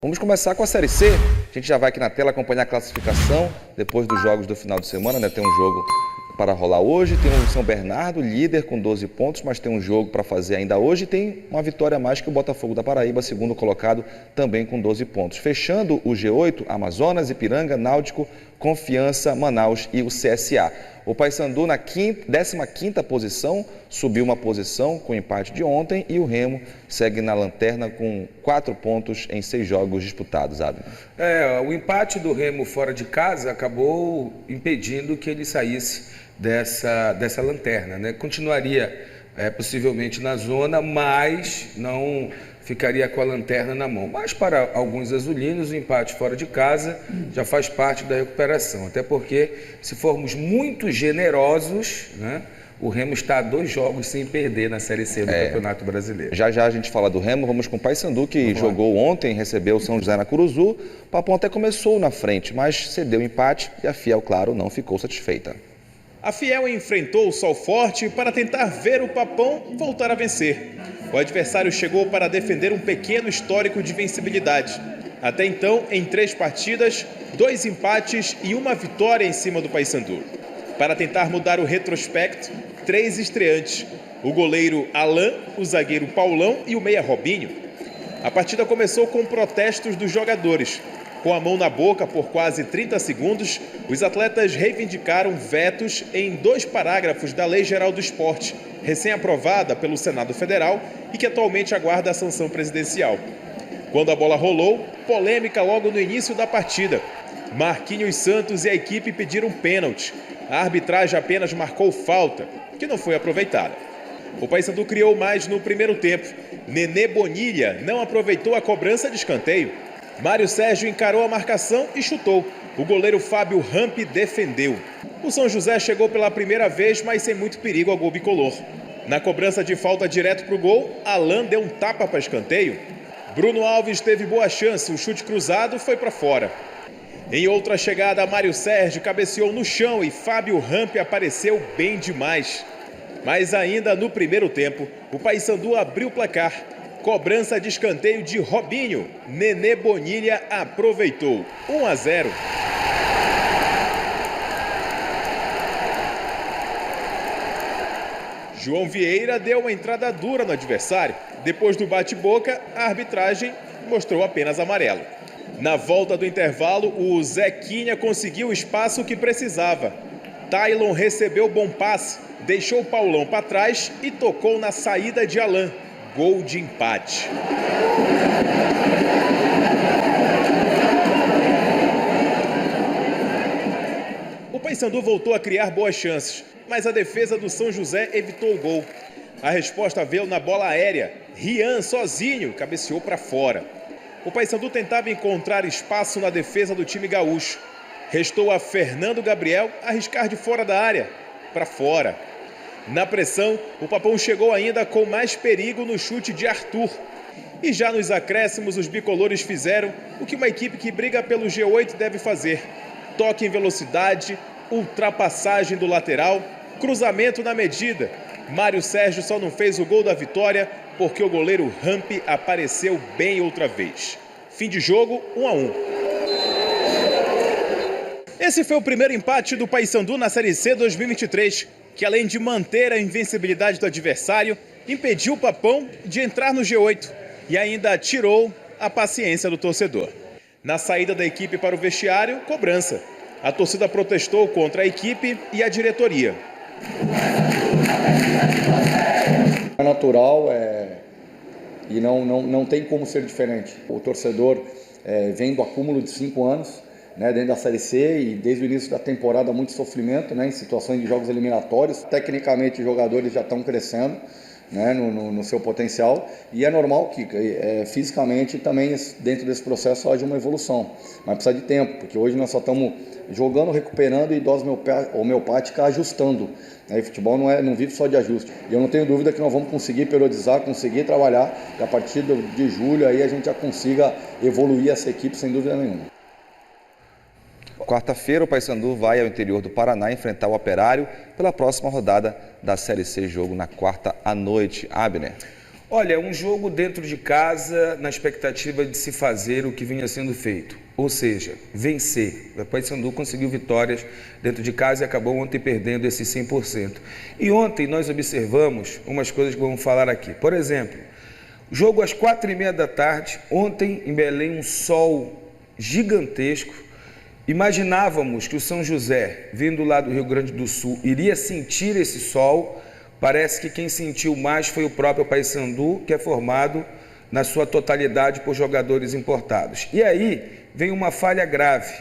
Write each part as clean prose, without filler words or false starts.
Vamos começar com a Série C. A gente já vai aqui na tela acompanhar a classificação depois dos jogos do final de semana, né? Tem um jogo para rolar hoje, tem o São Bernardo, líder com 12 pontos, mas tem um jogo para fazer ainda hoje e tem uma vitória a mais que o Botafogo da Paraíba, segundo colocado, também com 12 pontos. Fechando o G8, Amazonas, Ipiranga, Náutico, Confiança, Manaus e o CSA. O Paysandu na 15ª posição, subiu uma posição com o empate de ontem e o Remo segue na lanterna com 4 pontos em 6 jogos disputados, Abner. O empate do Remo fora de casa acabou impedindo que ele saísse dessa lanterna, né? Continuaria possivelmente na zona, mas não ficaria com a lanterna na mão. Mas para alguns azulinos, o empate fora de casa já faz parte da recuperação. Até porque, se formos muito generosos, né, o Remo está a 2 jogos sem perder na Série C do Campeonato Brasileiro. Já a gente fala do Remo, vamos com o Paysandu, que jogou ontem, recebeu o São José na Curuzu. O Papão até começou na frente, mas cedeu o empate e a Fiel, claro, não ficou satisfeita. A Fiel enfrentou o Sol Forte para tentar ver o Papão voltar a vencer. O adversário chegou para defender um pequeno histórico de vencibilidade. Até então, em 3 partidas, 2 empates e 1 vitória em cima do Paysandu. Para tentar mudar o retrospecto, 3 estreantes: o goleiro Alain, o zagueiro Paulão e o meia Robinho. A partida começou com protestos dos jogadores. Com a mão na boca por quase 30 segundos, os atletas reivindicaram vetos em 2 parágrafos da Lei Geral do Esporte, recém-aprovada pelo Senado Federal e que atualmente aguarda a sanção presidencial. Quando a bola rolou, polêmica logo no início da partida. Marquinhos Santos e a equipe pediram pênalti. A arbitragem apenas marcou falta, que não foi aproveitada. O Paysandu criou mais no primeiro tempo. Nenê Bonilha não aproveitou a cobrança de escanteio. Mário Sérgio encarou a marcação e chutou. O goleiro Fábio Ramp defendeu. O São José chegou pela primeira vez, mas sem muito perigo ao gol bicolor. Na cobrança de falta direto para o gol, Alain deu um tapa para escanteio. Bruno Alves teve boa chance, o chute cruzado foi para fora. Em outra chegada, Mário Sérgio cabeceou no chão e Fábio Ramp apareceu bem demais. Mas ainda no primeiro tempo, o Paysandu abriu o placar. Cobrança de escanteio de Robinho. Nenê Bonilha aproveitou. 1-0. João Vieira deu uma entrada dura no adversário. Depois do bate-boca, a arbitragem mostrou apenas amarelo. Na volta do intervalo, o Zequinha conseguiu o espaço que precisava. Tailon recebeu bom passe, deixou o Paulão para trás e tocou na saída de Alain. Gol de empate. O Paysandu voltou a criar boas chances, mas a defesa do São José evitou o gol. A resposta veio na bola aérea. Rian, sozinho, cabeceou para fora. O Paysandu tentava encontrar espaço na defesa do time gaúcho. Restou a Fernando Gabriel arriscar de fora da área, para fora. Na pressão, o Papão chegou ainda com mais perigo no chute de Arthur. E já nos acréscimos, os bicolores fizeram o que uma equipe que briga pelo G8 deve fazer. Toque em velocidade, ultrapassagem do lateral, cruzamento na medida. Mário Sérgio só não fez o gol da vitória porque o goleiro Ramp apareceu bem outra vez. Fim de jogo, 1-1. Esse foi o primeiro empate do Paysandu na Série C 2023, que além de manter a invencibilidade do adversário, impediu o Papão de entrar no G8 e ainda tirou a paciência do torcedor. Na saída da equipe para o vestiário, cobrança. A torcida protestou contra a equipe e a diretoria. É natural e não tem como ser diferente. O torcedor vem do acúmulo de 5 anos, né, dentro da Série C, e desde o início da temporada muito sofrimento, né, em situações de jogos eliminatórios. Tecnicamente os jogadores já estão crescendo, né, no seu potencial, e é normal que fisicamente também dentro desse processo haja uma evolução, mas precisa de tempo, porque hoje nós só estamos jogando, recuperando e dose homeopática ajustando, né, e futebol não vive só de ajuste, e eu não tenho dúvida que nós vamos conseguir periodizar, conseguir trabalhar, e a partir de julho aí a gente já consiga evoluir essa equipe sem dúvida nenhuma. Quarta-feira, o Paysandu vai ao interior do Paraná enfrentar o Operário pela próxima rodada da Série C, jogo na quarta à noite. Abner. Olha, é um jogo dentro de casa na expectativa de se fazer o que vinha sendo feito, ou seja, vencer. O Paysandu conseguiu vitórias dentro de casa e acabou ontem perdendo esse 100%. E ontem nós observamos umas coisas que vamos falar aqui. Por exemplo, jogo às 4h30 da tarde, ontem em Belém um sol gigantesco. Imaginávamos que o São José, vindo lá do Rio Grande do Sul, iria sentir esse sol. Parece que quem sentiu mais foi o próprio Paysandu, que é formado na sua totalidade por jogadores importados. E aí vem uma falha grave.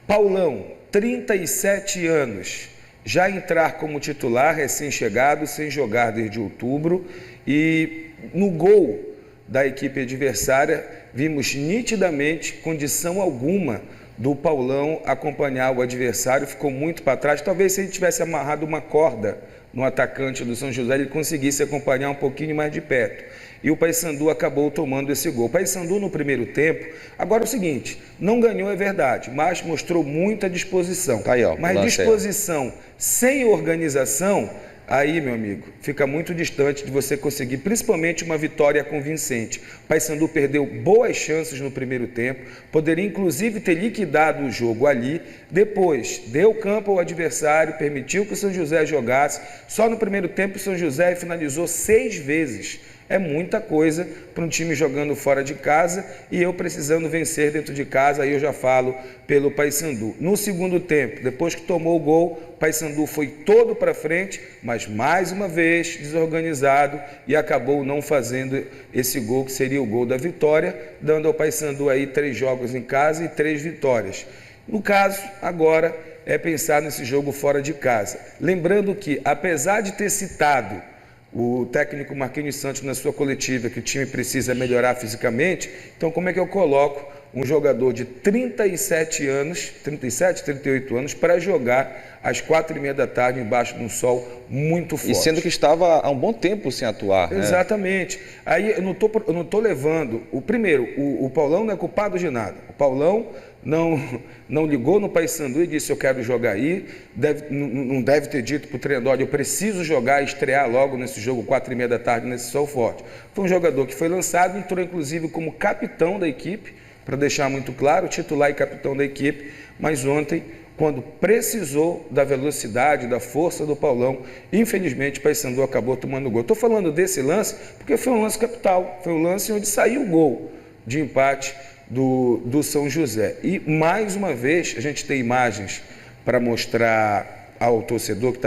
Paulão, 37 anos, já entrar como titular, recém-chegado, sem jogar desde outubro, e no gol da equipe adversária, vimos nitidamente condição alguma do Paulão acompanhar o adversário, ficou muito para trás. Talvez se ele tivesse amarrado uma corda no atacante do São José, ele conseguisse acompanhar um pouquinho mais de perto. E o Paysandu acabou tomando esse gol. O Paysandu no primeiro tempo, agora é o seguinte, não ganhou é verdade, mas mostrou muita disposição. Tá aí, ó, mas disposição sem organização, aí, meu amigo, fica muito distante de você conseguir, principalmente uma vitória convincente. O Paysandu perdeu boas chances no primeiro tempo, poderia inclusive ter liquidado o jogo ali, depois deu campo ao adversário, permitiu que o São José jogasse. Só no primeiro tempo o São José finalizou 6 vezes. É muita coisa para um time jogando fora de casa e eu precisando vencer dentro de casa, aí eu já falo pelo Paysandu. No segundo tempo, depois que tomou o gol, o Paysandu foi todo para frente, mas mais uma vez desorganizado e acabou não fazendo esse gol que seria o gol da vitória, dando ao Paysandu aí 3 jogos em casa e 3 vitórias. No caso, agora é pensar nesse jogo fora de casa. Lembrando que, apesar de ter citado o técnico Marquinhos Santos na sua coletiva que o time precisa melhorar fisicamente, então como é que eu coloco um jogador de 37 anos, 37, 38 anos, para jogar às 4h30 da tarde embaixo de um sol muito forte? E sendo que estava há um bom tempo sem atuar. Exatamente. Né? Aí eu não tô levando... O Paulão não é culpado de nada. O Paulão não ligou no Paysandu e disse eu quero jogar aí, não deve ter dito para o treinador, eu preciso jogar e estrear logo nesse jogo 4h30 da tarde nesse sol forte. Foi um jogador que foi lançado, entrou inclusive como capitão da equipe, para deixar muito claro, titular e capitão da equipe, mas ontem, quando precisou da velocidade, da força do Paulão, infelizmente o Paysandu acabou tomando gol. Estou falando desse lance porque foi um lance capital, foi um lance onde saiu o gol de empate do São José. E, mais uma vez, a gente tem imagens para mostrar ao torcedor,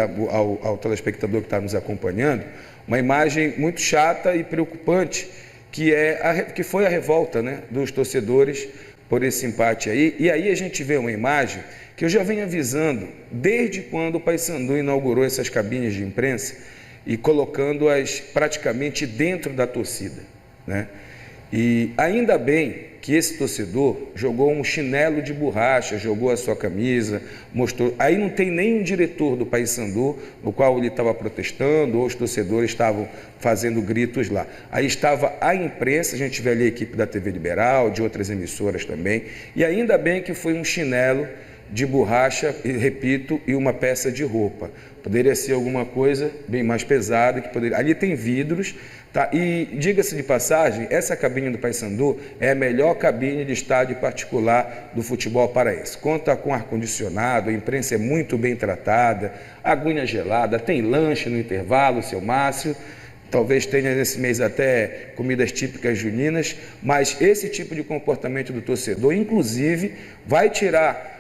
ao telespectador que está nos acompanhando, uma imagem muito chata e preocupante, que foi a revolta, né, dos torcedores por esse empate aí. E aí a gente vê uma imagem que eu já venho avisando desde quando o Paysandu inaugurou essas cabines de imprensa e colocando-as praticamente dentro da torcida, né? E ainda bem que esse torcedor jogou um chinelo de borracha, jogou a sua camisa, mostrou... Aí não tem nenhum diretor do Paysandu, no qual ele estava protestando, ou os torcedores estavam fazendo gritos lá. Aí estava a imprensa, a gente vê ali a equipe da TV Liberal, de outras emissoras também, e ainda bem que foi um chinelo de borracha, e repito, e uma peça de roupa. Poderia ser alguma coisa bem mais pesada, que poderia... Ali tem vidros, tá? E diga-se de passagem, essa cabine do Paysandu é a melhor cabine de estádio particular do futebol paraense. Conta com ar-condicionado, a imprensa é muito bem tratada, aguinha gelada, tem lanche no intervalo, seu Márcio. Talvez tenha nesse mês até comidas típicas juninas, mas esse tipo de comportamento do torcedor, inclusive, vai tirar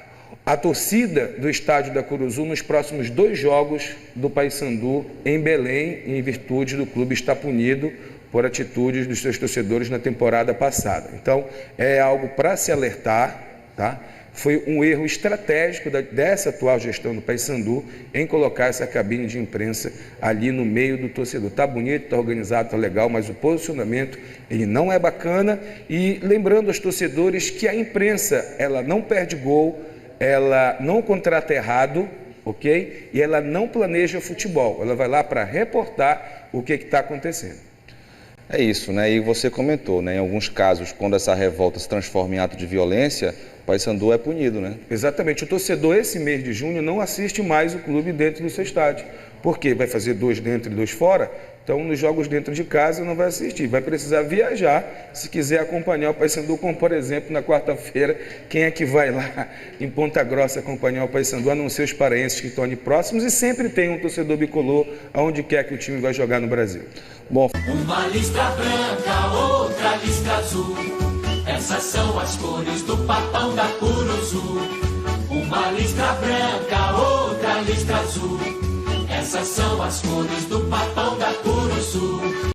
a torcida do estádio da Curuzu nos próximos 2 jogos do Paysandu em Belém, em virtude do clube estar punido por atitudes dos seus torcedores na temporada passada. Então, é algo para se alertar, tá? Foi um erro estratégico dessa atual gestão do Paysandu em colocar essa cabine de imprensa ali no meio do torcedor. Está bonito, está organizado, está legal, mas o posicionamento ele não é bacana. E lembrando aos torcedores que a imprensa ela não perde gol, ela não contrata errado, ok? E ela não planeja futebol, ela vai lá para reportar o que está acontecendo. É isso, né? E você comentou, né? Em alguns casos, quando essa revolta se transforma em ato de violência, o Paysandu é punido, né? Exatamente. O torcedor, esse mês de junho, não assiste mais o clube dentro do seu estádio. porque vai fazer 2 dentro e 2 fora, então nos jogos dentro de casa não vai assistir, vai precisar viajar se quiser acompanhar o Paysandu, como por exemplo na quarta-feira, quem é que vai lá em Ponta Grossa acompanhar o Paysandu, a não ser os paraenses que estão ali próximos, e sempre tem um torcedor bicolor aonde quer que o time vai jogar no Brasil. Bom, uma listra branca, outra listra azul, essas são as cores do Papão da Curuzu. Uma listra branca, outra listra azul, essas são as cores do Papão da Curuzu.